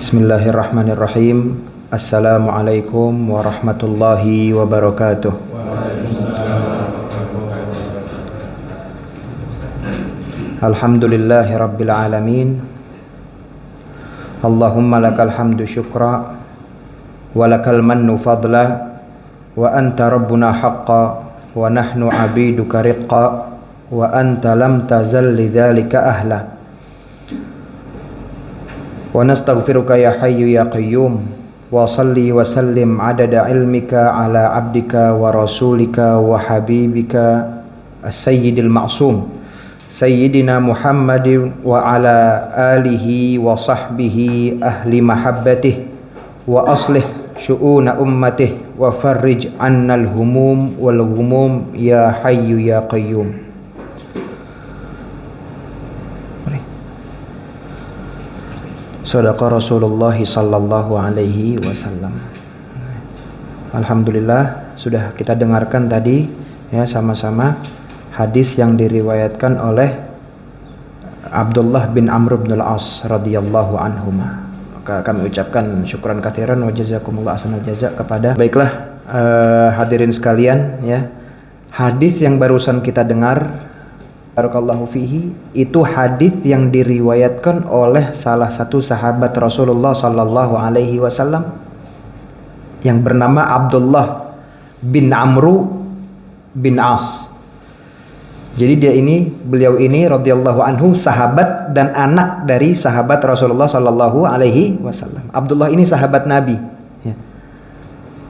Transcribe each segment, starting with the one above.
Bismillahirrahmanirrahim. Assalamualaikum warahmatullahi wabarakatuh. Alhamdulillahi rabbil alamin. Allahumma lakal hamdu syukra wa lakal mannu fadla wa anta rabbuna haqqa wa nahnu abiduka riqqa wa anta lam tazal lidzalika ahla. Wa nastaghfiruka ya hayyu ya qayyum wa salli wa sallim adada ilmika ala abdika wa rasulika wa habibika as-sayyidil ma'sum sayyidina Muhammadin wa ala alihi wa sahbihi ahli mahabbatih wa aslih syu'una ummatih wa farrij annal humum wal ghumum ya hayyu ya qayyum. Sadaqa Rasulullah sallallahu alaihi wasallam. Alhamdulillah sudah kita dengarkan tadi ya sama-sama hadis yang diriwayatkan oleh Abdullah bin Amr bin al-As radhiyallahu anhuma. Maka kami ucapkan syukran katsiran wa jazakumullah ahsanal jaza kepada. Baiklah hadirin sekalian ya. Hadis yang barusan kita dengar barakallahu fihi itu hadis yang diriwayatkan oleh salah satu sahabat Rasulullah sallallahu alaihi wasallam yang bernama Abdullah bin Amr bin As. Jadi beliau ini radhiyallahu anhu sahabat dan anak dari sahabat Rasulullah sallallahu alaihi wasallam. Abdullah ini sahabat Nabi ya.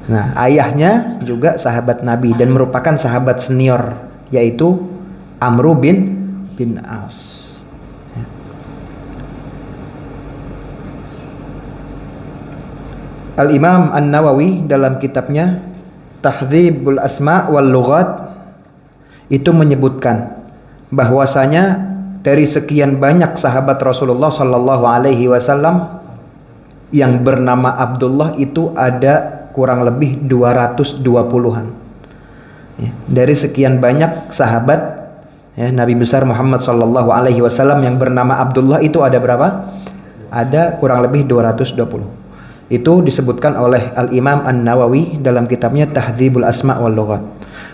Nah, ayahnya juga sahabat Nabi dan merupakan sahabat senior yaitu Amr bin As. Al-Imam An-Nawawi dalam kitabnya Tahdzibul Asma' wal Lughat itu menyebutkan bahwasanya dari sekian banyak sahabat Rasulullah sallallahu alaihi wasallam yang bernama Abdullah itu ada kurang lebih 220-an. Ya, dari sekian banyak sahabat ya, Nabi besar Muhammad sallallahu alaihi wasallam yang bernama Abdullah itu ada berapa? Ada kurang lebih 220. Itu disebutkan oleh Al-Imam An-Nawawi dalam kitabnya Tahdzibul Asma' wal Lughat.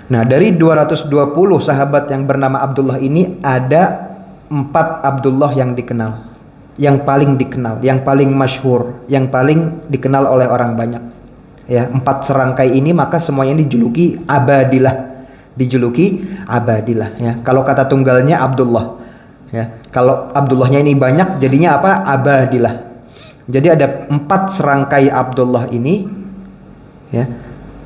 Nah, dari 220 sahabat yang bernama Abdullah ini ada 4 Abdullah yang dikenal. Yang paling dikenal, yang paling masyhur, yang paling dikenal oleh orang banyak. Ya, 4 serangkai ini maka semuanya dijuluki Abadilah. Abadilah ya. Kalau kata tunggalnya Abdullah ya. Kalau Abdullahnya ini banyak jadinya apa? Abadilah. Jadi ada 4 serangkai Abdullah ini ya,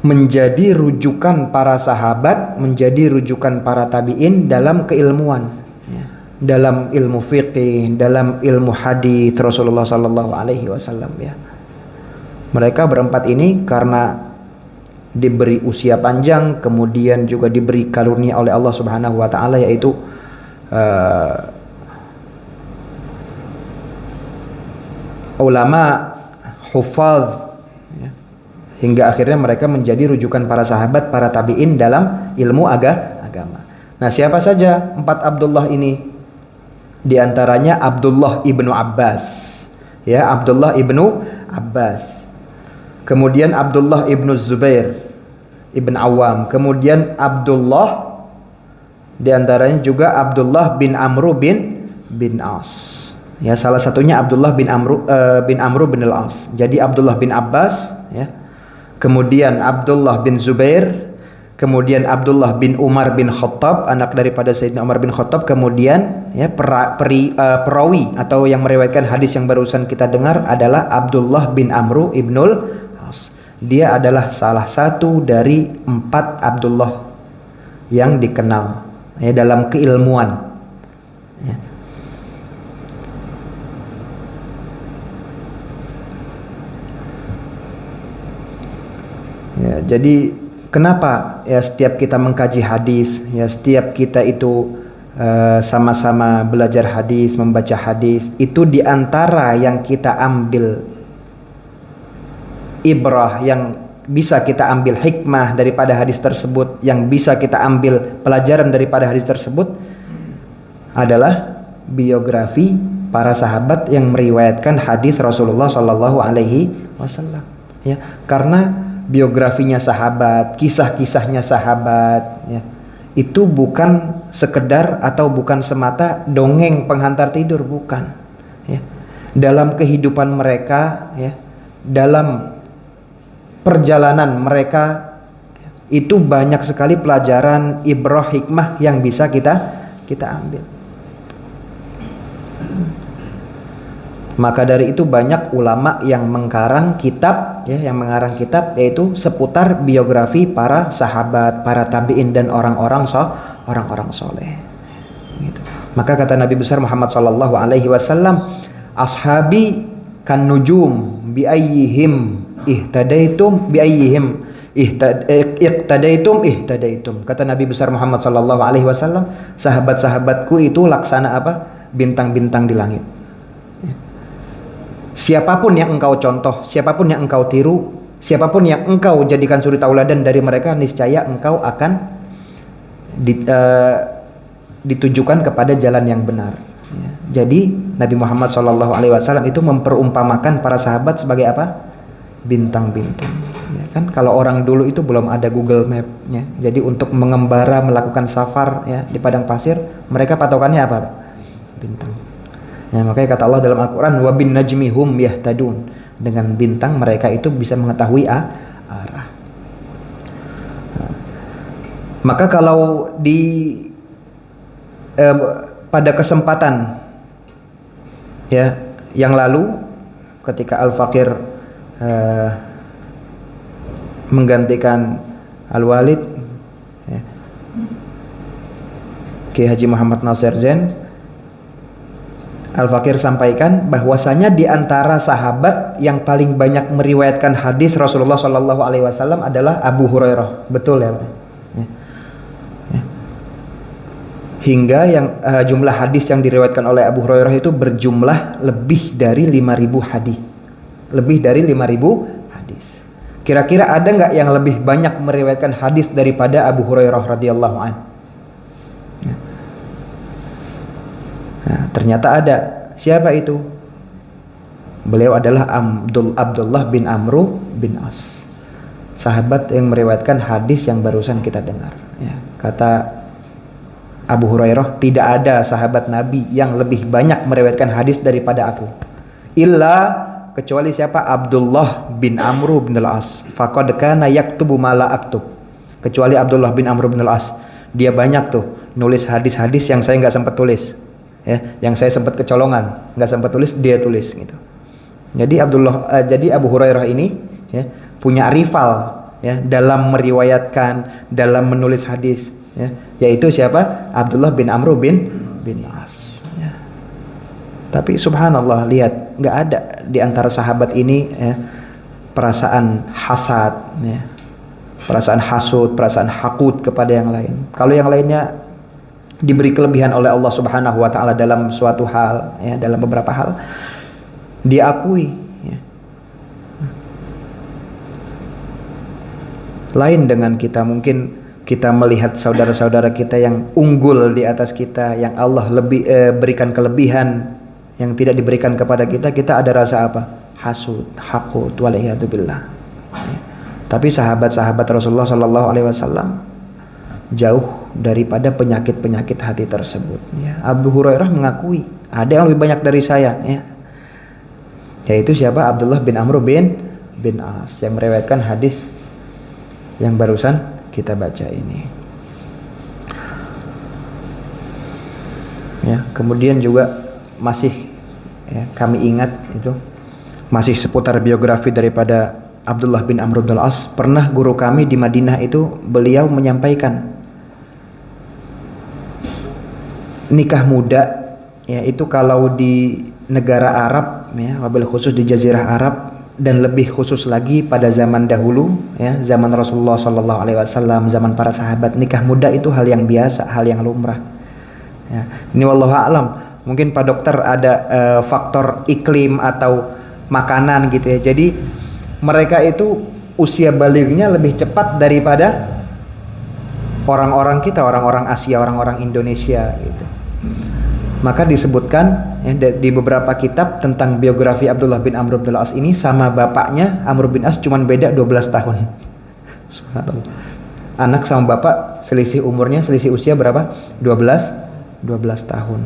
menjadi rujukan para sahabat, menjadi rujukan para tabi'in dalam keilmuan ya. Dalam ilmu fiqih, dalam ilmu hadis Rasulullah sallallahu alaihi wasallam ya. Mereka berempat ini karena diberi usia panjang, kemudian juga diberi karunia oleh Allah Subhanahu wa taala yaitu ulama hufaz ya. Hingga akhirnya mereka menjadi rujukan para sahabat, para tabi'in dalam ilmu agama. Nah, siapa saja 4 Abdullah ini? Di antaranya Abdullah ibnu Abbas ya, Abdullah ibnu Abbas. Kemudian Abdullah ibnu Zubair ibn Awam. Kemudian Abdullah, diantaranya juga Abdullah bin Amr bin As. Ya, salah satunya Abdullah bin Amr bin al-As. Jadi Abdullah bin Abbas ya. Kemudian Abdullah bin Zubair, kemudian Abdullah bin Umar bin Khattab, anak daripada Sayyidina Umar bin Khattab. Kemudian ya perawi atau yang meriwayatkan hadis yang barusan kita dengar adalah Abdullah bin Amr ibnul As. Dia adalah salah satu dari 4 Abdullah yang dikenal ya, dalam keilmuan ya. Ya, jadi kenapa ya setiap kita mengkaji hadis ya, setiap kita itu sama-sama belajar hadis, membaca hadis, itu diantara yang kita ambil ibrah, yang bisa kita ambil hikmah daripada hadis tersebut, yang bisa kita ambil pelajaran daripada hadis tersebut adalah biografi para sahabat yang meriwayatkan hadis Rasulullah Shallallahu Alaihi Wasallam. Ya, karena biografinya sahabat, kisah-kisahnya sahabat, ya, itu bukan sekedar atau bukan semata dongeng penghantar tidur, bukan. Ya. Dalam kehidupan mereka, ya, dalam perjalanan mereka, itu banyak sekali pelajaran, ibrah, hikmah yang bisa kita ambil. Maka dari itu banyak ulama yang mengarang kitab, ya, yaitu seputar biografi para sahabat, para tabi'in dan orang-orang soleh. Gitu. Maka kata Nabi besar Muhammad sallallahu alaihi wasallam, ashabi kan nujum bi ayyihim ihtadaitum bi ayyihim ihtadaitum. Kata Nabi besar Muhammad sallallahu alaihi wasallam, sahabat-sahabatku itu laksana apa? Bintang-bintang di langit. Siapapun yang engkau contoh, siapapun yang engkau tiru, siapapun yang engkau jadikan suri tauladan dari mereka, niscaya engkau akan ditujukan kepada jalan yang benar. Ya. Jadi Nabi Muhammad SAW itu memperumpamakan para sahabat sebagai apa? Bintang-bintang. Ya, kan kalau orang dulu itu belum ada Google Map. Ya. Jadi untuk mengembara, melakukan safar, ya, di padang pasir, mereka patokannya apa? Bintang. Ya, makanya kata Allah dalam Al-Quran, wa bin najmi hum yahtadun. Dengan bintang mereka itu bisa mengetahui arah. Maka kalau pada kesempatan, ya, yang lalu ketika Al-Fakir menggantikan Al-Walid, ya, Ki Haji Muhammad Nasir Zain, Al-Fakir sampaikan bahwasanya di antara sahabat yang paling banyak meriwayatkan hadis Rasulullah Shallallahu Alaihi Wasallam adalah Abu Hurairah. Betul ya, Pak? Ya. Ya. Hingga yang jumlah hadis yang diriwayatkan oleh Abu Hurairah itu berjumlah lebih dari 5.000 hadis. Lebih dari 5.000 hadis. Kira-kira ada nggak yang lebih banyak meriwayatkan hadis daripada Abu Hurairah radhiyallahu anhu? Nah, ternyata ada. Siapa itu? Beliau adalah Abdullah bin Amru bin As, sahabat yang meriwayatkan hadis yang barusan kita dengar. Ya, kata Abu Hurairah, tidak ada sahabat Nabi yang lebih banyak meriwayatkan hadis daripada aku. Kecuali siapa? Abdullah bin Amru bin As. Faqad kana yaktubu ma la aktub. Kecuali Abdullah bin Amru bin As, dia banyak tuh nulis hadis-hadis yang saya nggak sempat tulis. Ya, yang saya sempat kecolongan, nggak sempat tulis, dia tulis gitu. Jadi Abu Hurairah ini, ya, punya rival, ya, dalam meriwayatkan, dalam menulis hadis, ya, yaitu siapa? Abdullah bin Amru bin As. Ya. Tapi subhanallah, lihat, nggak ada di antara sahabat ini, ya, perasaan hasad, ya, perasaan hasud, perasaan hakut kepada yang lain. Kalau yang lainnya diberi kelebihan oleh Allah Subhanahu wa taala dalam suatu hal, ya, dalam beberapa hal diakui, ya. Lain dengan kita, mungkin kita melihat saudara-saudara kita yang unggul di atas kita, yang Allah berikan kelebihan yang tidak diberikan kepada kita, kita ada rasa apa? Hasud, hakut, waliyadzubillah. Ya. Tapi sahabat-sahabat Rasulullah sallallahu alaihi wasallam jauh daripada penyakit-penyakit hati tersebut, ya. Abu Hurairah mengakui ada yang lebih banyak dari saya, ya. Yaitu siapa? Abdullah bin Amr bin As yang meriwayatkan hadis yang barusan kita baca ini, ya. Kemudian juga masih, ya, kami ingat itu masih seputar biografi daripada Abdullah bin Amr bin As. Pernah guru kami di Madinah itu, beliau menyampaikan nikah muda, ya, itu kalau di negara Arab, ya, wabil khusus di Jazirah Arab, dan lebih khusus lagi pada zaman dahulu, ya, zaman Rasulullah Sallallahu Alaihi Wasallam, zaman para sahabat, nikah muda itu hal yang biasa, hal yang lumrah. Ya. Ini wallahu a'lam, mungkin Pak Dokter ada faktor iklim atau makanan gitu, ya. Jadi mereka itu usia balignya lebih cepat daripada orang-orang kita, orang-orang Asia, orang-orang Indonesia gitu. Maka disebutkan ya, di beberapa kitab tentang biografi Abdullah bin Amr bin As ini, sama bapaknya Amr bin As cuman beda 12 tahun. Subhanallah. Anak sama bapak selisih umurnya, selisih usia berapa? 12 tahun.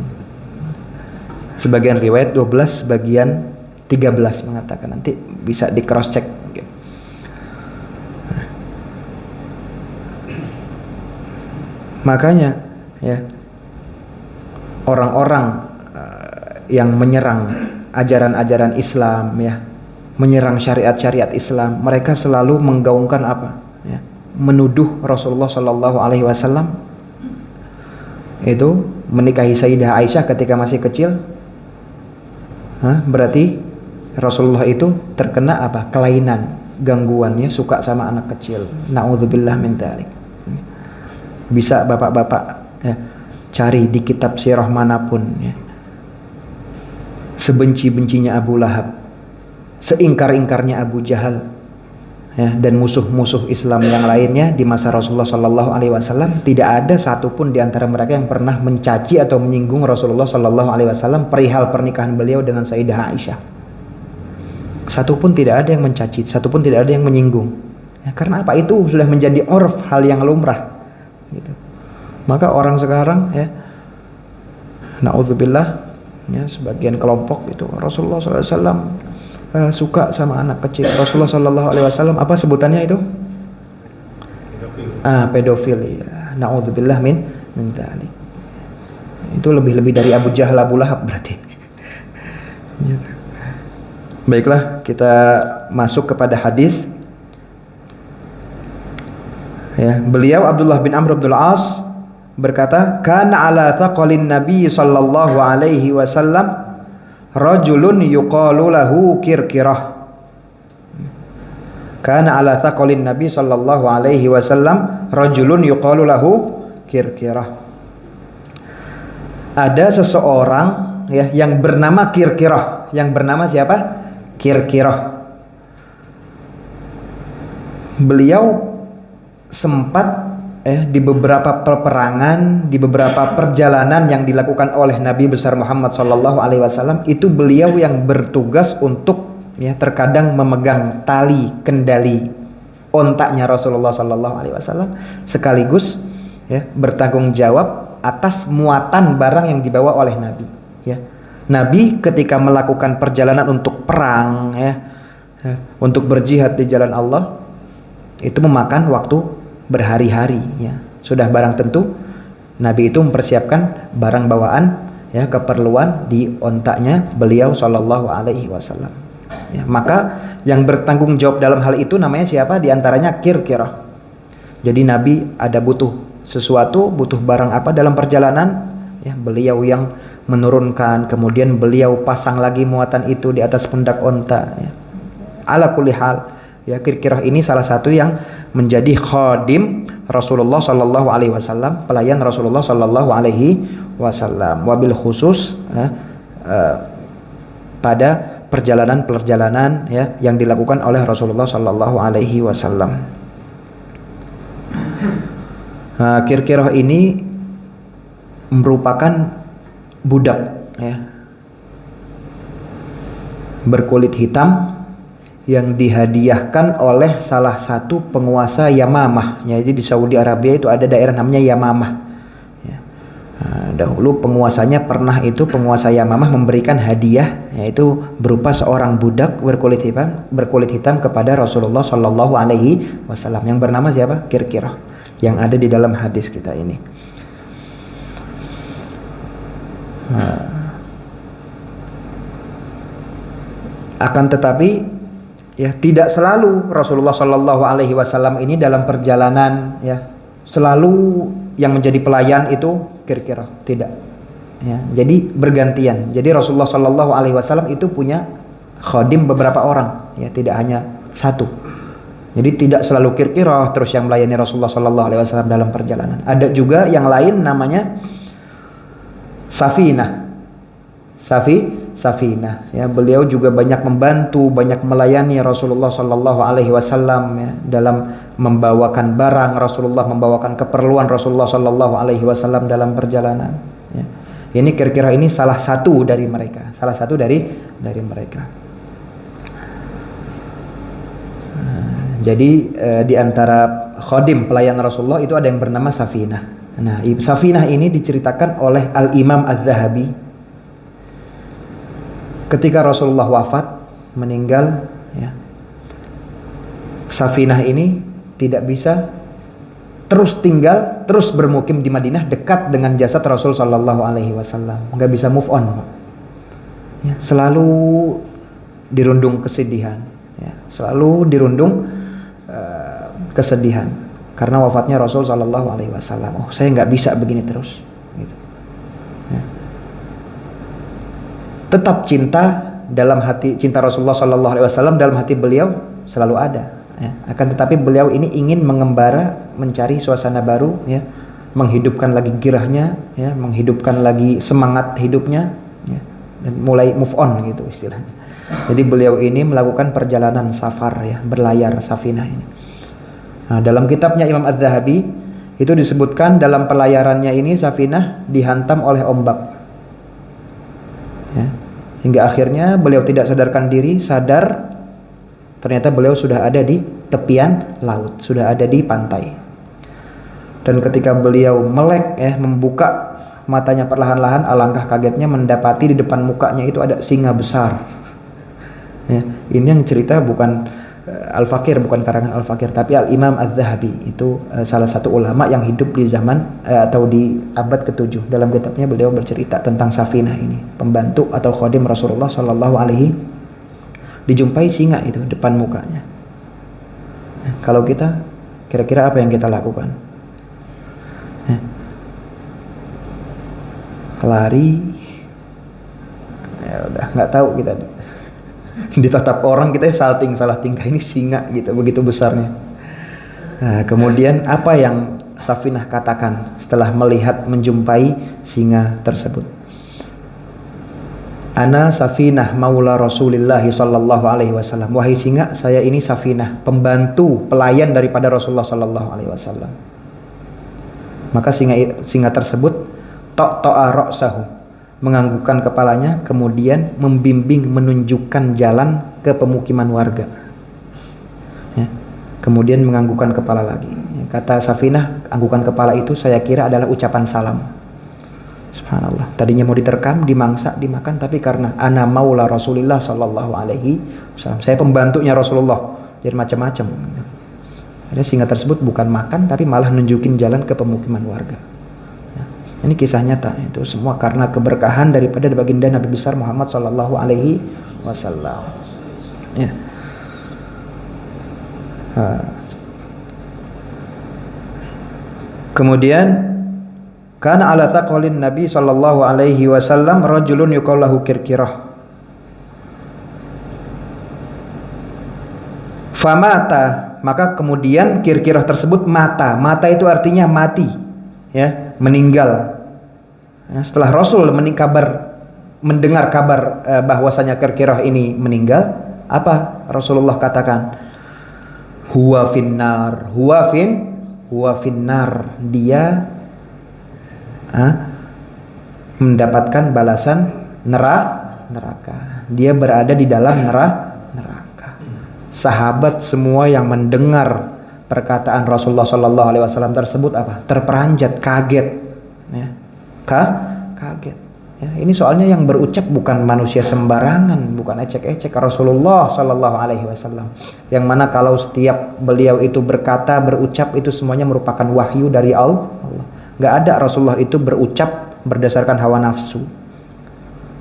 Sebagian riwayat 12, sebagian 13 mengatakan, nanti bisa di cross check mungkin. Makanya ya, orang-orang yang menyerang ajaran-ajaran Islam ya, menyerang syariat-syariat Islam, mereka selalu menggaungkan apa? Ya, menuduh Rasulullah Shallallahu Alaihi Wasallam itu menikahi Sayyidah Aisyah ketika masih kecil. Berarti Rasulullah itu terkena apa? Kelainan, gangguan ya, suka sama anak kecil. Na'udzubillah min dzalik. Bisa bapak-bapak ya, cari di kitab sirah manapun ya. Sebenci-bencinya Abu Lahab, seingkar-ingkarnya Abu Jahal ya, dan musuh-musuh Islam yang lainnya di masa Rasulullah Shallallahu Alaihi Wasallam, tidak ada satupun di antara mereka yang pernah mencaci atau menyinggung Rasulullah Shallallahu Alaihi Wasallam perihal pernikahan beliau dengan Sayyidah Aisyah. Satupun tidak ada yang mencaci, satupun tidak ada yang menyinggung. Ya, karena apa? Itu sudah menjadi urf, hal yang lumrah. Gitu. Maka orang sekarang ya, na'udzubillah ya, sebagian kelompok itu Rasulullah SAW suka sama anak kecil. Rasulullah SAW apa sebutannya itu? Pedofil ya. Na'udzubillah min dzalik. Itu lebih dari Abu Jahal, Abu Lahab berarti. Baiklah, kita masuk kepada hadis. Ya, beliau Abdullah bin Amr bin As berkata, "Kana ala thaqalin Nabi sallallahu alaihi wasallam rajulun yuqalu lahu Kirkirah." Kana ala thaqalin Nabi sallallahu alaihi wasallam rajulun yuqalu lahu Kirkirah. Ada seseorang ya yang bernama Kirkirah. Yang bernama siapa? Kirkirah. Beliau sempat di beberapa peperangan, di beberapa perjalanan yang dilakukan oleh Nabi besar Muhammad sallallahu alaihi wasallam, itu beliau yang bertugas untuk ya terkadang memegang tali kendali ontaknya Rasulullah sallallahu alaihi wasallam, sekaligus ya bertanggung jawab atas muatan barang yang dibawa oleh Nabi ya. Nabi ketika melakukan perjalanan untuk perang ya, untuk berjihad di jalan Allah, itu memakan waktu berhari-hari ya. Sudah barang tentu Nabi itu mempersiapkan barang bawaan ya, keperluan di ontaknya beliau sallallahu alaihi wasallam ya. Maka yang bertanggung jawab dalam hal itu namanya siapa? Di antaranya Kirkirah. Jadi Nabi ada butuh sesuatu, butuh barang apa dalam perjalanan ya, beliau yang menurunkan, kemudian beliau pasang lagi muatan itu di atas pundak onta ya. Ala kulli hal ya, Kirkirah ini salah satu yang menjadi khadim Rasulullah sallallahu alaihi wasallam, pelayan Rasulullah sallallahu alaihi wasallam, wabil khusus pada perjalanan-perjalanan ya yang dilakukan oleh Rasulullah sallallahu alaihi wasallam. Kirkirah ini merupakan budak ya, berkulit hitam yang dihadiahkan oleh salah satu penguasa Yamamah. Jadi di Saudi Arabia itu ada daerah namanya Yamamah. Ya. Dahulu penguasanya penguasa Yamamah memberikan hadiah, yaitu berupa seorang budak berkulit hitam kepada Rasulullah Shallallahu Alaihi Wasallam yang bernama siapa? Kirkirah, yang ada di dalam hadis kita ini. Akan tetapi ya, tidak selalu Rasulullah Shallallahu Alaihi Wasallam ini dalam perjalanan ya selalu yang menjadi pelayan itu Kirkirah, tidak ya. Jadi bergantian. Jadi Rasulullah Shallallahu Alaihi Wasallam itu punya khadim beberapa orang ya, tidak hanya satu. Jadi tidak selalu Kirkirah terus yang melayani Rasulullah Shallallahu Alaihi Wasallam dalam perjalanan. Ada juga yang lain namanya Safinah ya, beliau juga banyak membantu, banyak melayani Rasulullah Shallallahu Alaihi Wasallam ya, dalam membawakan barang Rasulullah, membawakan keperluan Rasulullah Shallallahu Alaihi Wasallam dalam perjalanan ya. Ini Kirkirah ini salah satu dari mereka, salah satu dari mereka. Jadi di antara khadim pelayan Rasulullah itu ada yang bernama Safinah. Nah, Safinah ini diceritakan oleh Al-Imam Az-Zahabi ketika Rasulullah wafat, meninggal, ya. Safinah ini tidak bisa terus tinggal, terus bermukim di Madinah dekat dengan jasad Rasul sallallahu alaihi wasallam. Enggak bisa move on, Pak. Ya, selalu dirundung kesedihan, ya. Selalu dirundung kesedihan karena wafatnya Rasul sallallahu alaihi wasallam. Oh, saya nggak bisa begini terus, gitu. Ya. Tetap cinta dalam hati, cinta Rasulullah sallallahu alaihi wasallam dalam hati beliau selalu ada. Ya. Akan tetapi beliau ini ingin mengembara, mencari suasana baru, ya, menghidupkan lagi girahnya, ya, menghidupkan lagi semangat hidupnya, ya, dan mulai move on gitu istilahnya. Jadi beliau ini melakukan perjalanan safar, ya, berlayar Safinah ini. Nah, dalam kitabnya Imam Az-Zahabi itu disebutkan dalam pelayarannya ini Safinah dihantam oleh ombak, ya, hingga akhirnya beliau tidak sadarkan diri, sadar ternyata beliau sudah ada di tepian laut, sudah ada di pantai. Dan ketika beliau melek, ya, membuka matanya perlahan-lahan, alangkah kagetnya mendapati di depan mukanya itu ada singa besar. Ya, ini yang cerita bukan Al-Fakir, bukan karangan Al-Fakir, tapi Al-Imam Az-Zahabi itu salah satu ulama yang hidup di zaman atau di abad ke-7. Dalam kitabnya beliau bercerita tentang Safinah ini, pembantu atau khadim Rasulullah sallallahu alaihi, dijumpai singa itu depan mukanya. Nah, kalau kita, kira-kira apa yang kita lakukan? Lari, ya udah nggak tahu kita. Ditatap orang kita salting, salah tingkah, ini singa gitu, begitu besarnya. Nah, kemudian apa yang Safinah katakan setelah melihat, menjumpai singa tersebut? Ana Safinah maula Rasulillah sallallahu alaihi wasallam. Wahai singa, saya ini Safinah, pembantu, pelayan daripada Rasulullah sallallahu alaihi wasallam. Maka singa tersebut to'a ra'sahu, menganggukkan kepalanya, kemudian membimbing, menunjukkan jalan ke pemukiman warga, ya. Kemudian menganggukkan kepala lagi, ya. Kata Safinah, anggukan kepala itu saya kira adalah ucapan salam. Subhanallah, tadinya mau diterkam, dimangsa, dimakan, tapi karena ana maula Rasulillah sallallahu alaihi wasallam, saya pembantunya Rasulullah, jadi macam-macam. Ada singa tersebut bukan makan, tapi malah nunjukin jalan ke pemukiman warga. Ini kisah nyata, itu semua karena keberkahan daripada baginda Nabi besar Muhammad sallallahu alaihi wasallam. Ya. Kemudian kana ala taqwalin Nabi sallallahu alaihi wasallam rajulun yuqallahu Kirkirah. Famata, maka kemudian Kirkirah tersebut mata. Mata itu artinya mati, ya, meninggal. Setelah Rasul mendengar kabar bahwasanya Kirkirah ini meninggal, apa Rasulullah katakan? Huwa finnar, huwa finnar, dia mendapatkan balasan neraka. Dia berada di dalam neraka. Sahabat semua yang mendengar perkataan Rasulullah sallallahu alaihi wasallam tersebut apa? Terperanjat, kaget, ya. Kaget, ya. Ini soalnya yang berucap bukan manusia sembarangan, bukan ecek-ecek, Rasulullah sallallahu alaihi wasallam, yang mana kalau setiap beliau itu berkata, berucap, itu semuanya merupakan wahyu dari Allah. Nggak ada Rasulullah itu berucap berdasarkan hawa nafsu,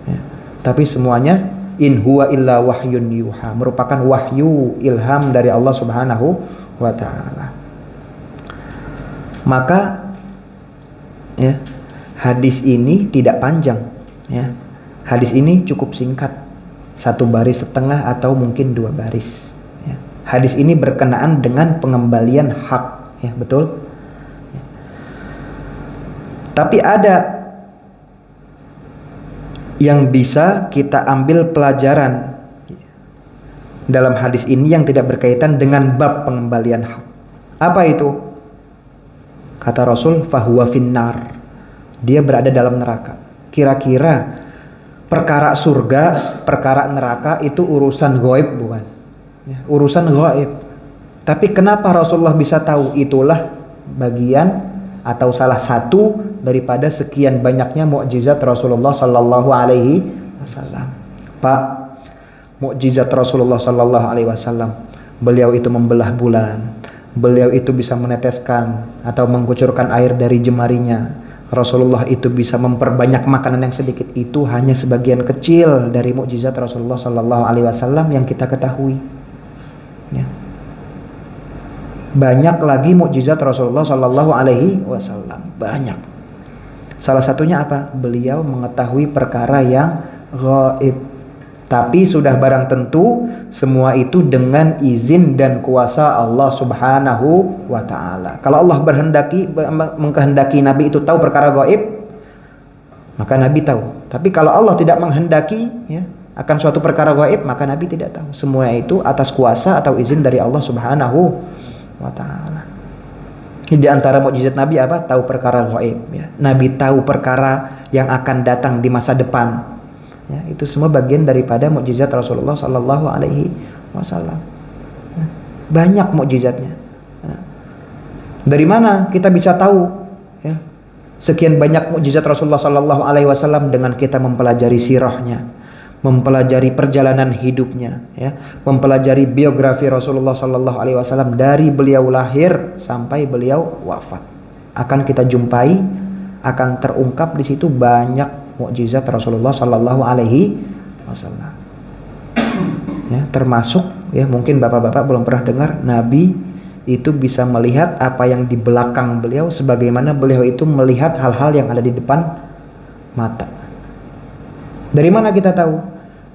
ya. Tapi semuanya in huwa illa wahyun yuha, merupakan wahyu ilham dari Allah subhanahu wa ta'ala. Maka, ya, hadis ini tidak panjang, ya. Hadis ini cukup singkat, 1 baris setengah atau mungkin 2 baris, ya. Hadis ini berkenaan dengan pengembalian hak, ya, betul, ya. Tapi ada yang bisa kita ambil pelajaran dalam hadis ini yang tidak berkaitan dengan bab pengembalian hak. Apa itu? Kata Rasul, fahuwa finnar, dia berada dalam neraka. Kira-kira perkara surga, perkara neraka itu urusan gaib bukan? Ya, urusan gaib. Tapi kenapa Rasulullah bisa tahu? Itulah bagian atau salah satu daripada sekian banyaknya mukjizat Rasulullah sallallahu alaihi wasallam. Pak, mukjizat Rasulullah sallallahu alaihi wasallam, beliau itu membelah bulan, beliau itu bisa meneteskan atau mengucurkan air dari jemarinya, Rasulullah itu bisa memperbanyak makanan yang sedikit. Itu hanya sebagian kecil dari mukjizat Rasulullah sallallahu alaihi wasallam yang kita ketahui. Ya. Banyak lagi mukjizat Rasulullah sallallahu alaihi wasallam, banyak. Salah satunya apa? Beliau mengetahui perkara yang gaib. Tapi sudah barang tentu semua itu dengan izin dan kuasa Allah Subhanahu wa taala. Kalau Allah mengkehendaki Nabi itu tahu perkara gaib, maka Nabi tahu. Tapi kalau Allah tidak menghendaki ya akan suatu perkara gaib, maka Nabi tidak tahu. Semua itu atas kuasa atau izin dari Allah Subhanahu wa taala. Di antara mukjizat Nabi apa? Tahu perkara gaib ya. Nabi tahu perkara yang akan datang di masa depan. Ya, itu semua bagian daripada mukjizat Rasulullah sallallahu alaihi wasallam. Banyak mukjizatnya. Dari mana kita bisa tahu ya, sekian banyak mukjizat Rasulullah sallallahu alaihi wasallam? Dengan kita mempelajari sirahnya, mempelajari perjalanan hidupnya ya, mempelajari biografi Rasulullah sallallahu alaihi wasallam dari beliau lahir sampai beliau wafat. Akan kita jumpai, akan terungkap di situ banyak mukjizat Rasulullah sallallahu alaihi wasallam. Ya, termasuk ya mungkin bapak-bapak belum pernah dengar Nabi itu bisa melihat apa yang di belakang beliau sebagaimana beliau itu melihat hal-hal yang ada di depan mata. Dari mana kita tahu?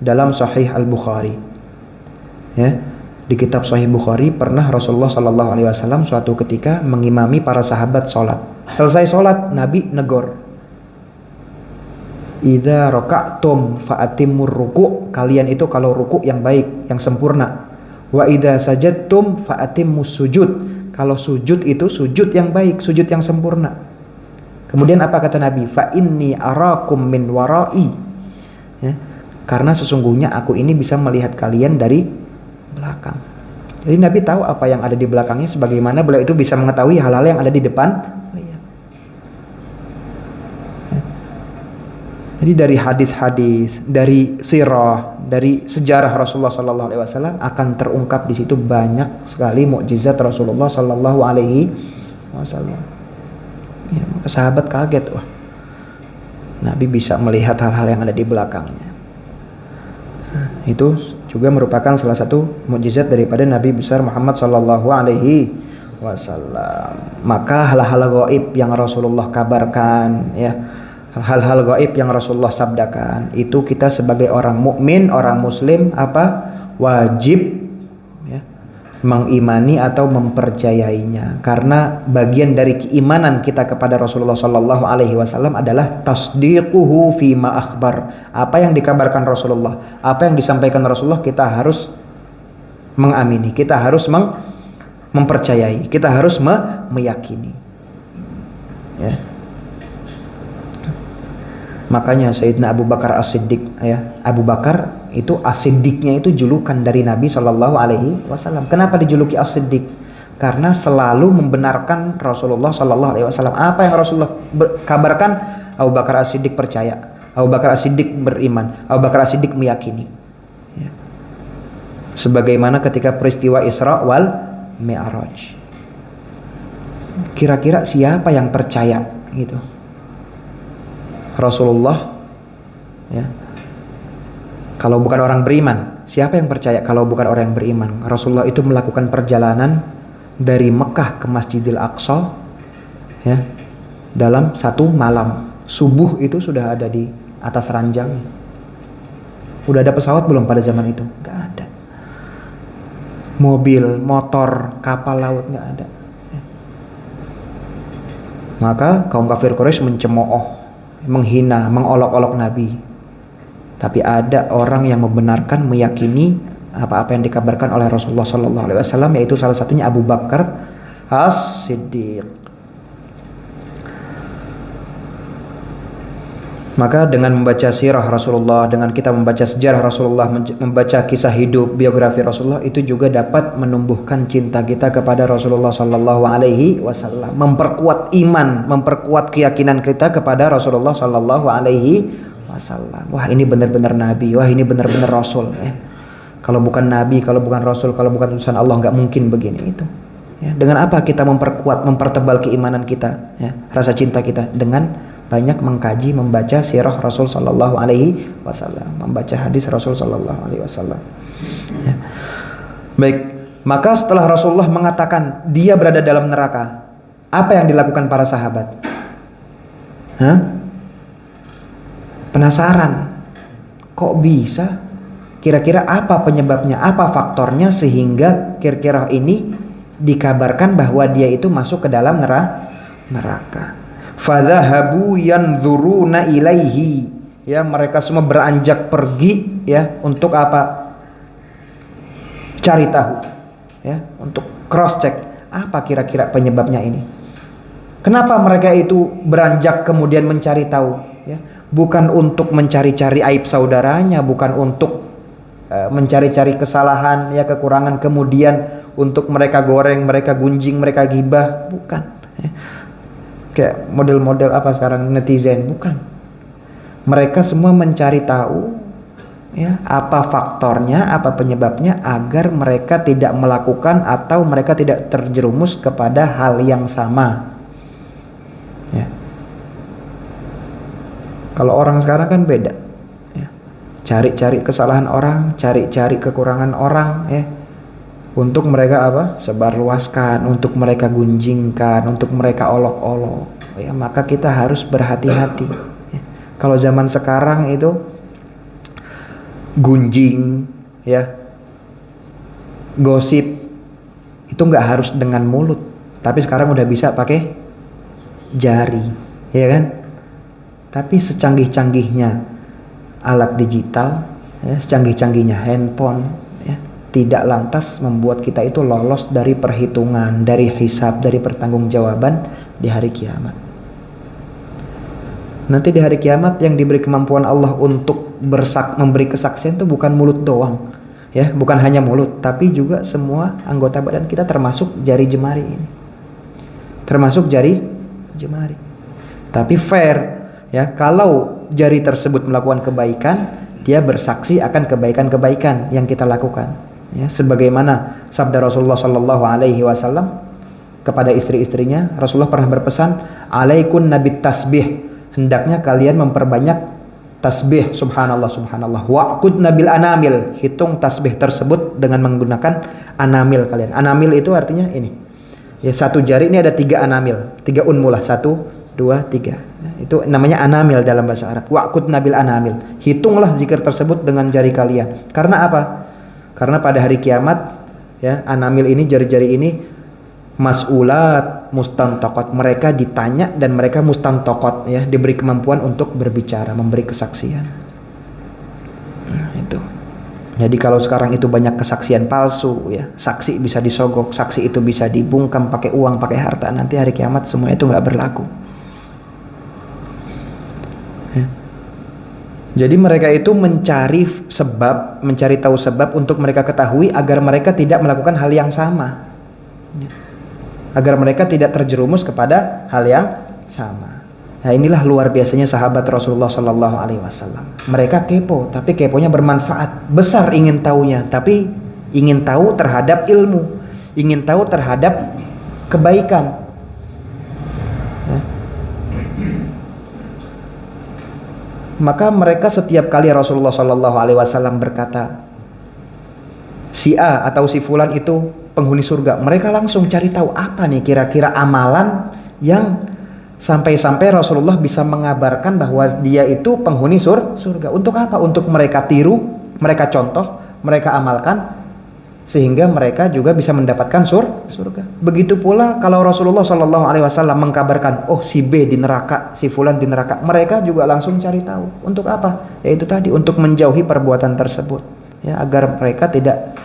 Dalam Sahih Al-Bukhari. Ya, di kitab Sahih Bukhari pernah Rasulullah sallallahu alaihi wasallam suatu ketika mengimami para sahabat salat. Selesai salat Nabi negor. Idza raka'tum fa'atimur ruku'. Kalian itu kalau ruku' yang baik, yang sempurna. Wa idza sajadtum fa'atimmus sujud. Kalau sujud itu sujud yang baik, sujud yang sempurna. Kemudian apa kata Nabi? Fa inni arakum min wara'i. Ya, karena sesungguhnya aku ini bisa melihat kalian dari belakang. Jadi Nabi tahu apa yang ada di belakangnya sebagaimana beliau itu bisa mengetahui hal-hal yang ada di depan. Jadi dari hadis-hadis, dari sirah, dari sejarah Rasulullah sallallahu alaihi wasallam akan terungkap di situ banyak sekali mukjizat Rasulullah sallallahu alaihi wasallam. Ya, maka sahabat kaget, wah. Nabi bisa melihat hal-hal yang ada di belakangnya. Nah, itu juga merupakan salah satu mukjizat daripada Nabi besar Muhammad sallallahu alaihi wasallam. Maka hal-hal gaib yang Rasulullah kabarkan ya, hal-hal gaib yang Rasulullah sabdakan itu kita sebagai orang mukmin, orang muslim apa? Wajib ya, mengimani atau mempercayainya. Karena bagian dari keimanan kita kepada Rasulullah sallallahu alaihi wasallam adalah tasdiquhu fi ma akhbar. Apa yang dikabarkan Rasulullah, apa yang disampaikan Rasulullah kita harus mengamini, kita harus mempercayai, kita harus meyakini. Ya. Makanya Sayyidina Abu Bakar As-Siddiq ya, Abu Bakar itu As-Siddiqnya itu julukan dari Nabi sallallahu alaihi wasallam. Kenapa dijuluki As-Siddiq? Karena selalu membenarkan Rasulullah sallallahu alaihi wasallam. Apa yang Rasulullah kabarkan, Abu Bakar As-Siddiq percaya. Abu Bakar As-Siddiq beriman. Abu Bakar As-Siddiq meyakini. Ya. Sebagaimana ketika peristiwa Isra wal Mi'raj. Kira-kira siapa yang percaya gitu? Rasulullah ya. Kalau bukan orang beriman, siapa yang percaya kalau bukan orang yang beriman? Rasulullah itu melakukan perjalanan dari Mekah ke Masjidil Aqsa ya, dalam satu malam. Subuh itu sudah ada di atas ranjang. Udah ada pesawat belum pada zaman itu? Nggak ada. Mobil, motor, kapal laut nggak ada ya. Maka kaum kafir Quraisy mencemooh, menghina, mengolok-olok Nabi. Tapi ada orang yang membenarkan, meyakini apa-apa yang dikabarkan oleh Rasulullah sallallahu alaihi wasallam, yaitu salah satunya Abu Bakar As-Siddiq. Maka dengan membaca sirah Rasulullah, dengan kita membaca sejarah Rasulullah, membaca kisah hidup, biografi Rasulullah, itu juga dapat menumbuhkan cinta kita kepada Rasulullah Sallallahu Alaihi Wasallam, memperkuat iman, memperkuat keyakinan kita kepada Rasulullah Sallallahu Alaihi Wasallam. Wah, ini benar-benar Nabi, wah ini benar-benar Rasul. Kalau bukan Nabi, kalau bukan Rasul, kalau bukan utusan Allah, nggak mungkin begini itu. Ya, dengan apa kita memperkuat, mempertebal keimanan kita, ya, rasa cinta kita? Dengan banyak mengkaji, membaca sirah Rasul Sallallahu Alaihi Wasallam, membaca hadis Rasul Sallallahu Alaihi Wasallam. Ya. Baik, maka setelah Rasulullah mengatakan dia berada dalam neraka, apa yang dilakukan para sahabat? Penasaran, kok bisa? Kira-kira apa penyebabnya? Apa faktornya sehingga kira-kira ini dikabarkan bahwa dia itu masuk ke dalam neraka? Fadhahabu yanzuruna ilaihi, ya, mereka semua beranjak pergi, ya, untuk apa? Cari tahu, ya, untuk cross check apa kira-kira penyebabnya ini. Kenapa mereka itu beranjak kemudian mencari tahu, ya? Bukan untuk mencari-cari aib saudaranya, bukan untuk mencari-cari kesalahan, ya, kekurangan kemudian untuk mereka goreng, mereka gunjing, mereka gibah, bukan, ya. Kayak model-model apa sekarang netizen, bukan. Mereka semua mencari tahu, ya, apa faktornya, apa penyebabnya agar mereka tidak melakukan atau mereka tidak terjerumus kepada hal yang sama. Ya. Kalau orang sekarang kan beda, ya. Cari-cari kesalahan orang, cari-cari kekurangan orang, ya, untuk mereka apa? Sebarluaskan, untuk mereka gunjingkan, untuk mereka olok-olok. Ya, maka kita harus berhati-hati. Ya. Kalau zaman sekarang itu gunjing, ya, gosip itu nggak harus dengan mulut, tapi sekarang udah bisa pakai jari, ya kan? Tapi secanggih-canggihnya alat digital, ya, secanggih-canggihnya handphone, tidak lantas membuat kita itu lolos dari perhitungan, dari hisab, dari pertanggungjawaban di hari kiamat. Nanti di hari kiamat yang diberi kemampuan Allah untuk memberi kesaksian itu bukan mulut doang, ya, bukan hanya mulut, tapi juga semua anggota badan kita, termasuk jari jemari ini, termasuk jari jemari. Tapi fair, ya, kalau jari tersebut melakukan kebaikan, dia bersaksi akan kebaikan-kebaikan yang kita lakukan. Ya, sebagaimana sabda Rasulullah Sallallahu Alaihi Wasallam kepada istri-istrinya, Rasulullah pernah berpesan, "Alaikun nabit tasbih." Hendaknya kalian memperbanyak tasbih, subhanallah subhanallah. Wa'qud nabil anamil, hitung tasbih tersebut dengan menggunakan anamil kalian. Anamil itu artinya ini. Ya, satu jari ini ada 3 anamil, 3 unmulah, 1, 2, 3. Itu namanya anamil dalam bahasa Arab. Wa'qud nabil anamil. Hitunglah zikir tersebut dengan jari kalian. Karena apa? Karena pada hari kiamat, ya, anamil ini, jari-jari ini mas'ulat, mustantaqat, mereka ditanya dan mereka mustantaqat, ya, diberi kemampuan untuk berbicara, memberi kesaksian. Nah, itu. Jadi kalau sekarang itu banyak kesaksian palsu, ya, saksi bisa disogok, saksi itu bisa dibungkam pakai uang, pakai harta, nanti hari kiamat semua itu nggak berlaku. Ya. Jadi mereka itu mencari sebab, mencari tahu sebab untuk mereka ketahui agar mereka tidak melakukan hal yang sama, ya, agar mereka tidak terjerumus kepada hal yang sama. Nah, inilah luar biasanya sahabat Rasulullah Sallallahu Alaihi Wasallam. Mereka kepo, tapi keponya bermanfaat. Besar ingin tahunya, tapi ingin tahu terhadap ilmu, ingin tahu terhadap kebaikan. Ya. Maka mereka setiap kali Rasulullah Sallallahu Alaihi Wasallam berkata, si A atau si Fulan itu penghuni surga, mereka langsung cari tahu apa nih kira-kira amalan yang sampai-sampai Rasulullah bisa mengabarkan bahwa dia itu penghuni surga. Untuk apa? Untuk mereka tiru, mereka contoh, mereka amalkan, sehingga mereka juga bisa mendapatkan surga. Begitu pula kalau Rasulullah Sallallahu Alaihi Wasallam mengkabarkan, oh si B di neraka, si Fulan di neraka, mereka juga langsung cari tahu. Untuk apa? Yaitu tadi, untuk menjauhi perbuatan tersebut, ya, agar mereka tidak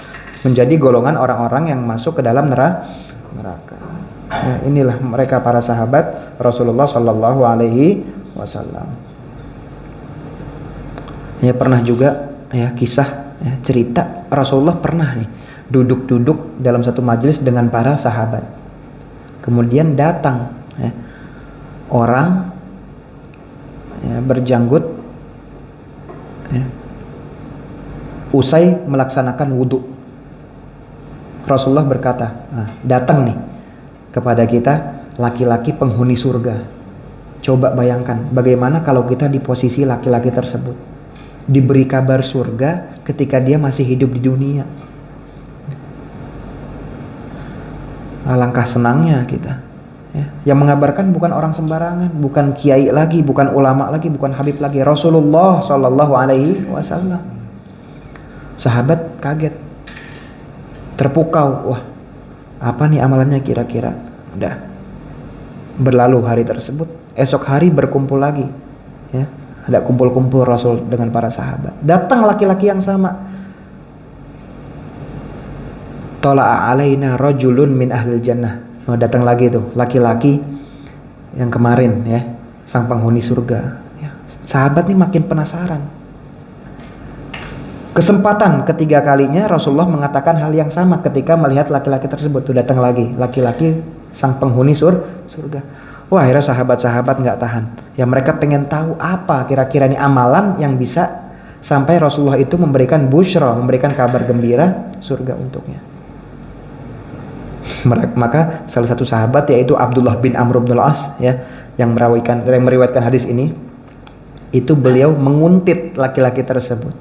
menjadi golongan orang-orang yang masuk ke dalam neraka. Ya, inilah mereka para sahabat Rasulullah Sallallahu Alaihi Wasallam. Ya pernah juga ya kisah ya, cerita Rasulullah pernah nih duduk-duduk dalam satu majelis dengan para sahabat. Kemudian datang ya, orang ya, berjanggut ya, usai melaksanakan wudhu. Rasulullah berkata, nah, datang nih kepada kita laki-laki penghuni surga. Coba bayangkan bagaimana kalau kita di posisi laki-laki tersebut, diberi kabar surga ketika dia masih hidup di dunia. Alangkah senangnya kita ya. Yang mengabarkan bukan orang sembarangan, bukan kiai lagi, bukan ulama lagi, bukan habib lagi, Rasulullah Shallallahu Alaihi Wasallam. Sahabat kaget, terpukau, wah apa nih amalannya kira-kira. Udah berlalu hari tersebut, esok hari berkumpul lagi ya, ada kumpul-kumpul Rasul dengan para sahabat. Datang laki-laki yang sama, Tola'a alaina rajulun min ahlil jannah. Oh, datang lagi tuh laki-laki yang kemarin ya, sang penghuni surga ya. Sahabat nih makin penasaran. Kesempatan ketiga kalinya Rasulullah mengatakan hal yang sama ketika melihat laki-laki tersebut. Tuh datang lagi laki-laki sang penghuni surga. Wah, akhirnya sahabat-sahabat nggak tahan ya, mereka pengen tahu apa kira-kira nih amalan yang bisa sampai Rasulullah itu memberikan busyra, memberikan kabar gembira surga untuknya. Maka salah satu sahabat yaitu Abdullah bin Amr bin Al-As ya, yang meriwayatkan hadis ini, itu beliau menguntit laki-laki tersebut.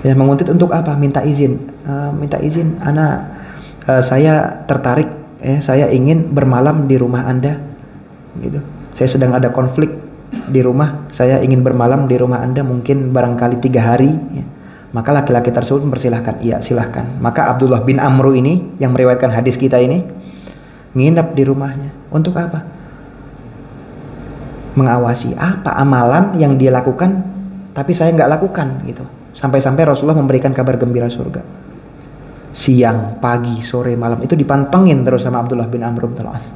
Ya, menguntit untuk apa? Minta izin, saya tertarik, saya ingin bermalam di rumah Anda, gitu. Saya sedang ada konflik di rumah, saya ingin bermalam di rumah Anda mungkin barangkali 3 hari. Ya. Maka laki-laki tersebut mempersilahkan, iya silahkan. Maka Abdullah bin Amr ini yang meriwayatkan hadis kita ini nginep di rumahnya. Untuk apa? Mengawasi apa amalan yang dia lakukan tapi saya nggak lakukan gitu. Sampai-sampai Rasulullah memberikan kabar gembira surga. Siang, pagi, sore, malam itu dipantengin terus sama Abdullah bin Amr bin Al-As.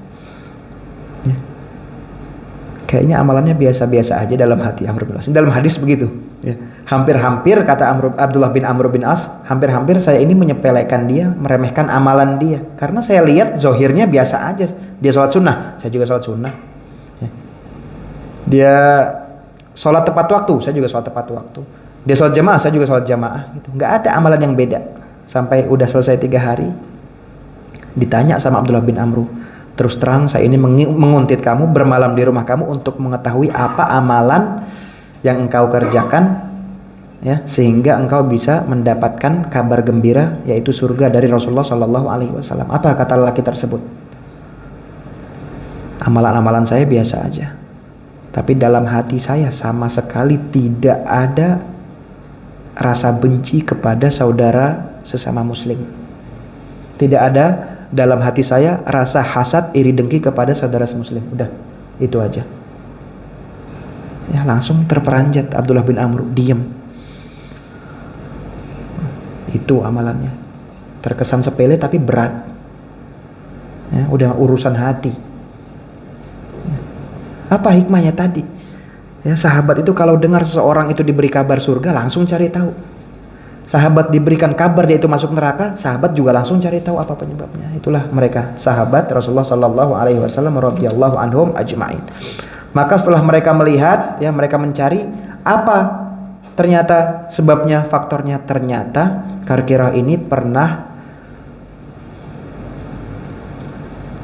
Ya. Kayaknya amalannya biasa-biasa aja dalam hati Amr bin Al-As. Dalam hadis begitu. Ya. Hampir-hampir kata Abdullah bin Amr bin As, hampir-hampir saya ini menyepelekan dia, meremehkan amalan dia. Karena saya lihat zohirnya biasa aja. Dia sholat sunnah, saya juga sholat sunnah. Ya. Dia sholat tepat waktu, saya juga sholat tepat waktu. Dia sholat jamaah, saya juga sholat jamaah. Gitu. Nggak ada amalan yang beda. Sampai udah selesai 3 hari, ditanya sama Abdullah bin Amr, terus terang saya ini menguntit kamu bermalam di rumah kamu untuk mengetahui apa amalan yang engkau kerjakan ya, sehingga engkau bisa mendapatkan kabar gembira yaitu surga dari Rasulullah Shallallahu Alaihi Wasallam. Apa kata lelaki tersebut? Amalan-amalan saya biasa aja, tapi dalam hati saya sama sekali tidak ada rasa benci kepada saudara sesama muslim. Tidak ada dalam hati saya rasa hasad, iri dengki kepada saudara semuslim. Udah, itu aja. Ya, langsung terperanjat Abdullah bin Amr, diam. Itu amalannya. Terkesan sepele tapi berat. Ya, udah urusan hati. Ya. Apa hikmahnya tadi? Ya, sahabat itu kalau dengar seseorang itu diberi kabar surga langsung cari tahu. Sahabat diberikan kabar dia itu masuk neraka, sahabat juga langsung cari tahu apa penyebabnya. Itulah mereka sahabat Rasulullah Shallallahu Alaihi Wasallam radhiyallahu anhum ajma'in. Maka setelah mereka melihat, ya mereka mencari apa ternyata sebabnya, faktornya. Ternyata Karkirah ini pernah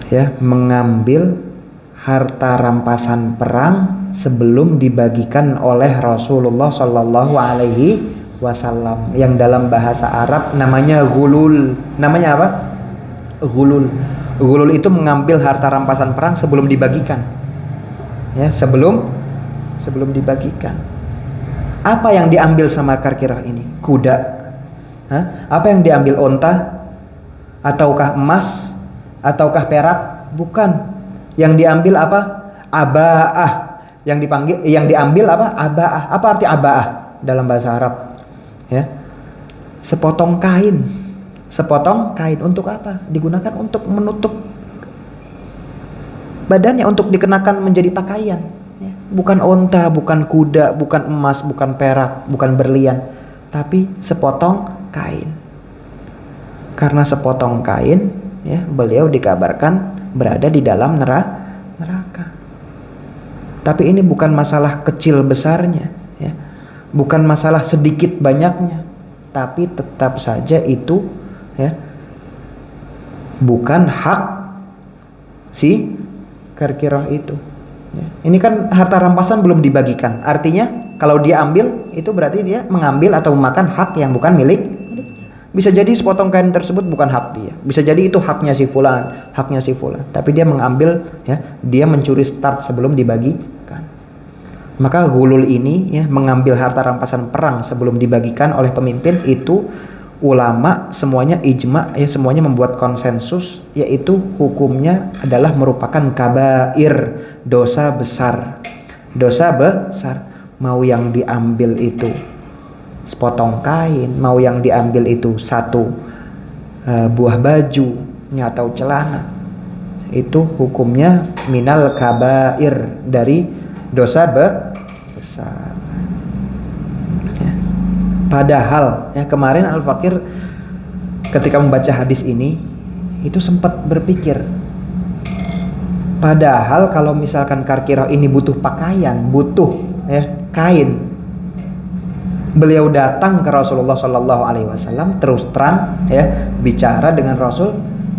ya mengambil harta rampasan perang sebelum dibagikan oleh Rasulullah Shallallahu Alaihi Wasallam, yang dalam bahasa Arab namanya ghulul. Namanya apa? Ghulul. Ghulul itu mengambil harta rampasan perang sebelum dibagikan. Ya, sebelum dibagikan. Apa yang diambil sama Karkirah ini? Kuda. Hah? Apa yang diambil? Onta? Ataukah emas? Ataukah perak? Bukan. Yang diambil apa? Aba'ah. Yang diambil apa? Aba'ah. Apa arti aba'ah dalam bahasa Arab? Ya. Sepotong kain. Sepotong kain untuk apa? Digunakan untuk menutup badannya, untuk dikenakan menjadi pakaian ya. Bukan onta, bukan kuda, bukan emas, bukan perak, bukan berlian, tapi sepotong kain. Karena sepotong kain, ya, beliau dikabarkan berada di dalam neraka. Tapi ini bukan masalah kecil besarnya, ya. Bukan masalah sedikit banyaknya, tapi tetap saja itu, ya, bukan hak si Karkirah itu. Ya. Ini kan harta rampasan belum dibagikan. Artinya kalau dia ambil, itu berarti dia mengambil atau memakan hak yang bukan miliknya. Bisa jadi sepotong kain tersebut bukan hak dia. Bisa jadi itu haknya si fulan, haknya si fulan. Tapi dia mengambil, ya, dia mencuri start sebelum dibagikan. Maka gulul ini, ya, mengambil harta rampasan perang sebelum dibagikan oleh pemimpin, itu ulama semuanya ijma, ya, semuanya membuat konsensus, yaitu hukumnya adalah merupakan kabair, dosa besar. Dosa besar. Mau yang diambil itu sepotong kain, mau yang diambil itu satu buah bajunya atau celana, itu hukumnya minal kabair, dari dosa besar. Ya. Padahal, ya, kemarin Al-Fakir ketika membaca hadis ini itu sempat berpikir, padahal kalau misalkan Karkirah ini butuh pakaian, butuh, ya, kain, beliau datang ke Rasulullah Shallallahu Alaihi Wasallam, terus terang, ya, bicara dengan Rasul,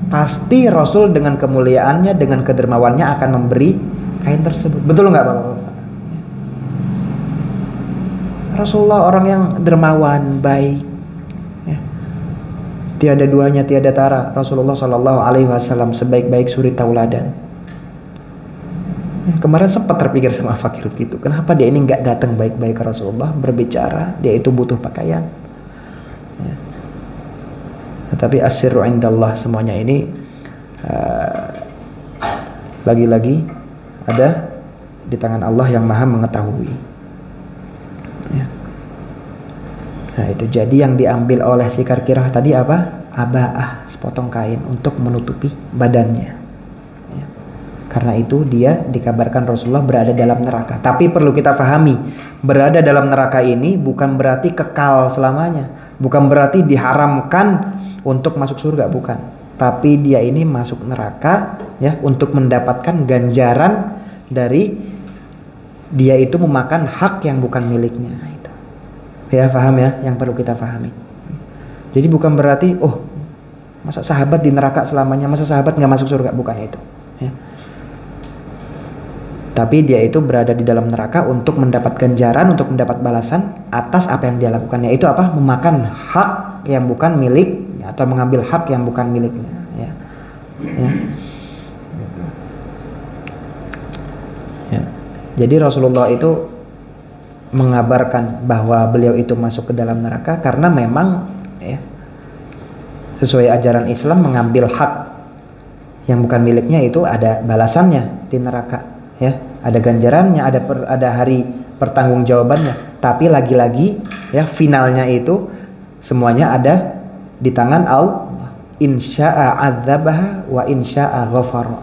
pasti Rasul dengan kemuliaannya, dengan kedermawannya akan memberi kain tersebut. Betul nggak, Bapak? Rasulullah orang yang dermawan, baik, ya. Tiada duanya, tiada tara. Rasulullah Shallallahu Alaihi Wasallam sebaik-baik suri tauladan. Ya, kemarin sempat terpikir sama Fakir gitu, kenapa dia ini nggak datang baik-baik ke Rasulullah berbicara, dia itu butuh pakaian. Ya. Tapi asirru indallah, semuanya ini lagi-lagi ada di tangan Allah yang maha mengetahui. Ya. Nah itu, jadi yang diambil oleh si Karkirah tadi apa? Abaah, sepotong kain untuk menutupi badannya. Karena itu dia dikabarkan Rasulullah berada dalam neraka. Tapi perlu kita pahami, berada dalam neraka ini bukan berarti kekal selamanya. Bukan berarti diharamkan untuk masuk surga, bukan. Tapi dia ini masuk neraka, ya, untuk mendapatkan ganjaran dari dia itu memakan hak yang bukan miliknya. Itu, ya, paham, ya, yang perlu kita pahami. Jadi bukan berarti, oh, masa sahabat di neraka selamanya, masa sahabat nggak masuk surga, bukan itu, ya. Tapi dia itu berada di dalam neraka untuk mendapat ganjaran, untuk mendapat balasan atas apa yang dia lakukan, yaitu apa? Memakan hak yang bukan miliknya atau mengambil hak yang bukan miliknya, ya. Ya. Ya. Jadi Rasulullah itu mengabarkan bahwa beliau itu masuk ke dalam neraka karena memang, ya, sesuai ajaran Islam, mengambil hak yang bukan miliknya itu ada balasannya di neraka. Ya, ada ganjarannya, ada hari pertanggungjawabannya. Tapi lagi-lagi, ya, finalnya itu semuanya ada di tangan Allah. Insya'a adzabaha wa insya'a ghafara.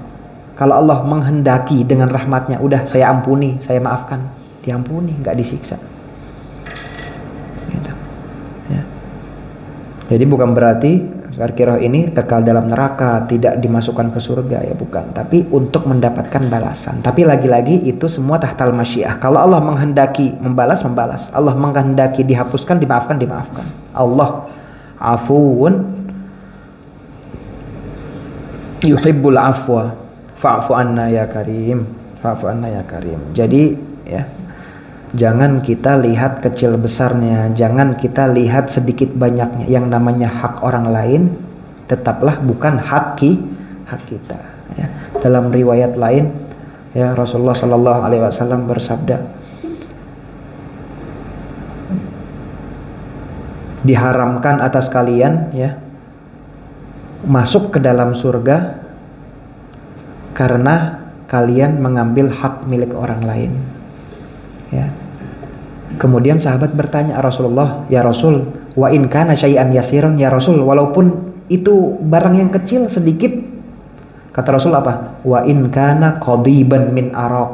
Kalau Allah menghendaki dengan rahmatnya, udah saya ampuni, saya maafkan, diampuni, nggak disiksa. Gitu. Ya. Jadi bukan berarti Karkirah ini kekal dalam neraka, tidak dimasukkan ke surga, ya, bukan. Tapi untuk mendapatkan balasan. Tapi lagi-lagi itu semua tahtal masyiah. Kalau Allah menghendaki membalas, membalas. Allah menghendaki dihapuskan, dimaafkan, dimaafkan. Allah afuun yuhibbul afwa fa'fu anna ya karim, fa'fu anna ya karim. Jadi, ya, jangan kita lihat kecil besarnya, jangan kita lihat sedikit banyaknya. Yang namanya hak orang lain tetaplah bukan hak kita. Ya. Dalam riwayat lain, ya, Rasulullah Shallallahu Alaihi Wasallam bersabda, diharamkan atas kalian, ya, masuk ke dalam surga karena kalian mengambil hak milik orang lain. Ya. Kemudian sahabat bertanya, Rasulullah, ya Rasul, wa in kana syai'an yasiran, ya Rasul, walaupun itu barang yang kecil sedikit. Kata Rasul apa? Wa in kana qadiban min araq,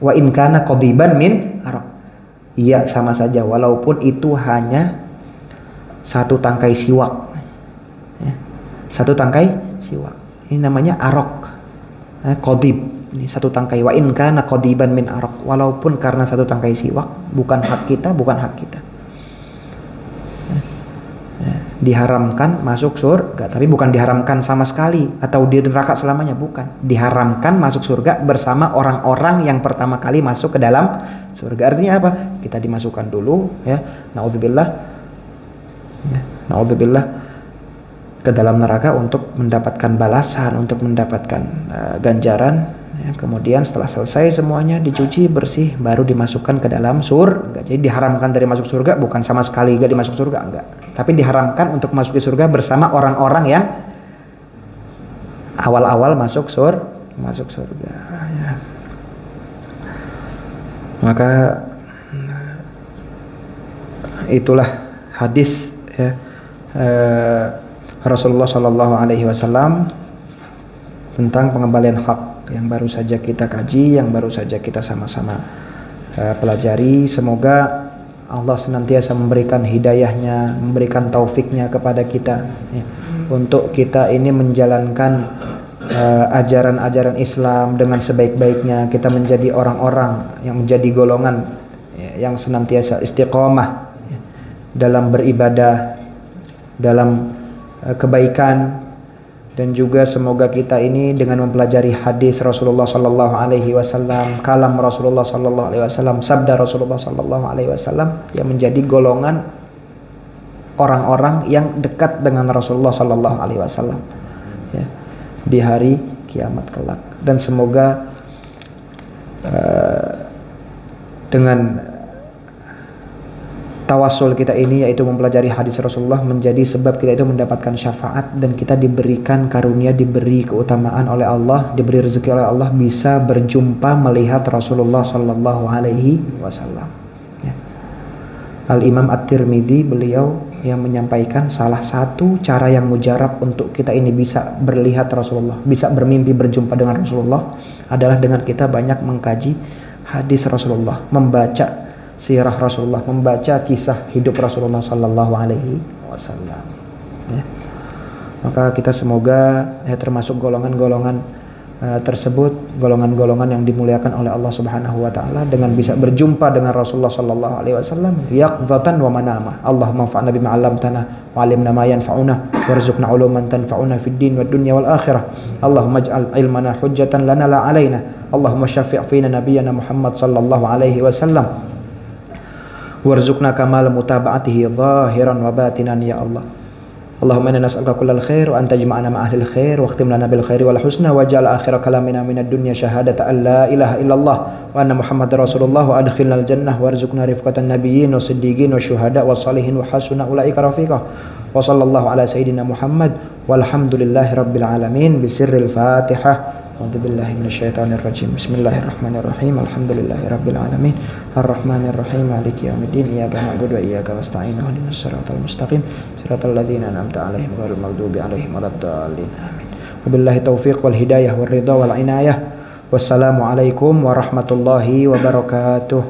Wa in kana qadiban min araq. Iya, sama saja walaupun itu hanya satu tangkai siwak. Ya. Satu tangkai siwak. Ini namanya araq. Qadib. Ini satu tangkai. Wa in kana qadiban min araq. Walaupun karena satu tangkai siwak, bukan hak kita, bukan hak kita. Diharamkan masuk surga, tapi bukan diharamkan sama sekali atau di neraka selamanya, bukan. Diharamkan masuk surga bersama orang-orang yang pertama kali masuk ke dalam surga. Artinya apa? Kita dimasukkan dulu, ya, naudzubillah, ya, naudzubillah, ke dalam neraka untuk mendapatkan balasan, untuk mendapatkan ganjaran. Ya, kemudian setelah selesai semuanya dicuci bersih, baru dimasukkan ke dalam surga. Jadi diharamkan dari masuk surga, bukan sama sekali gak dimasuk surga, enggak. Tapi diharamkan untuk masuk di surga bersama orang-orang yang awal-awal masuk surga. Ya. Maka itulah hadis, ya, Rasulullah Shallallahu Alaihi Wasallam tentang pengembalian hak yang baru saja kita kaji, yang baru saja kita sama-sama pelajari. Semoga Allah senantiasa memberikan hidayahnya, memberikan taufiknya kepada kita, ya, untuk kita ini menjalankan ajaran-ajaran Islam dengan sebaik-baiknya. Kita menjadi orang-orang yang menjadi golongan, ya, yang senantiasa istiqomah, ya, dalam beribadah, dalam kebaikan. Dan juga semoga kita ini dengan mempelajari hadis Rasulullah Sallallahu Alaihi Wasallam, kalam Rasulullah Sallallahu Alaihi Wasallam, sabda Rasulullah Sallallahu Alaihi Wasallam, yang menjadi golongan orang-orang yang dekat dengan Rasulullah Sallallahu Alaihi Wasallam, ya, di hari kiamat kelak. Dan semoga dengan tawassul kita ini, yaitu mempelajari hadis Rasulullah, menjadi sebab kita itu mendapatkan syafaat dan kita diberikan karunia, diberi keutamaan oleh Allah, diberi rezeki oleh Allah, bisa berjumpa melihat Rasulullah Sallallahu Alaihi Wasallam. Ya. Al-Imam At-Tirmidzi, beliau yang menyampaikan salah satu cara yang mujarab untuk kita ini bisa melihat Rasulullah, bisa bermimpi berjumpa dengan Rasulullah, adalah dengan kita banyak mengkaji hadis Rasulullah, membaca sirah Rasulullah, membaca kisah hidup Rasulullah Sallallahu Alaihi Wasallam. Ya. Maka kita semoga, ya, termasuk golongan-golongan tersebut, golongan-golongan yang dimuliakan oleh Allah Subhanahu Wa Taala dengan bisa berjumpa dengan Rasulullah Sallallahu Alaihi Wasallam yaqzatan wa manama. Allahumma fa'na bima 'allamtana wa 'allimna ma yanfa'una warzuqna 'uluman tanfa'una fid din wad dunya wal akhirah. Allahumma ij'al ilmana hujjatan lana la 'alaina. Allahumma syaffi' fina nabiyyana Muhammad sallallahu alaihi wasallam. Warzuqna kamal mutaba'atihi zahiran wa batinan, ya Allah. Allahumma inna nas'aluka kullal khair wa anta jama'ana ma ahlil khair wa akhtim lana bil khairi wal husna waj'al akhir kalamina minad dunya syahadata an la ilaha illallah wa anna muhammadar rasulullah wa adkhilnal jannah warzuqna rifqatan nabiyyin wa siddiqin wa syuhada wa salihin wa hasuna ulaika rafiqa. Wa sallallahu ala sayyidina Muhammad walhamdulillahi rabbil alamin bisirril Fatihah. A'udzu billahi minasyaitonir rajim. Bismillahirrahmanirrahim. Alhamdulillahi rabbil alamin. Arrahmanir rahim. Maliki yaumiddin. Iyyaka na'budu wa iyyaka nasta'in. Ihdinas siratal mustaqim. Siratal ladzina an'amta 'alaihim ghairil maghdubi 'alaihim waladdallin. Amin. Wabillahi taufiq wal hidayah wal ridha wal inayah. Wassalamu alaikum warahmatullahi wabarakatuh.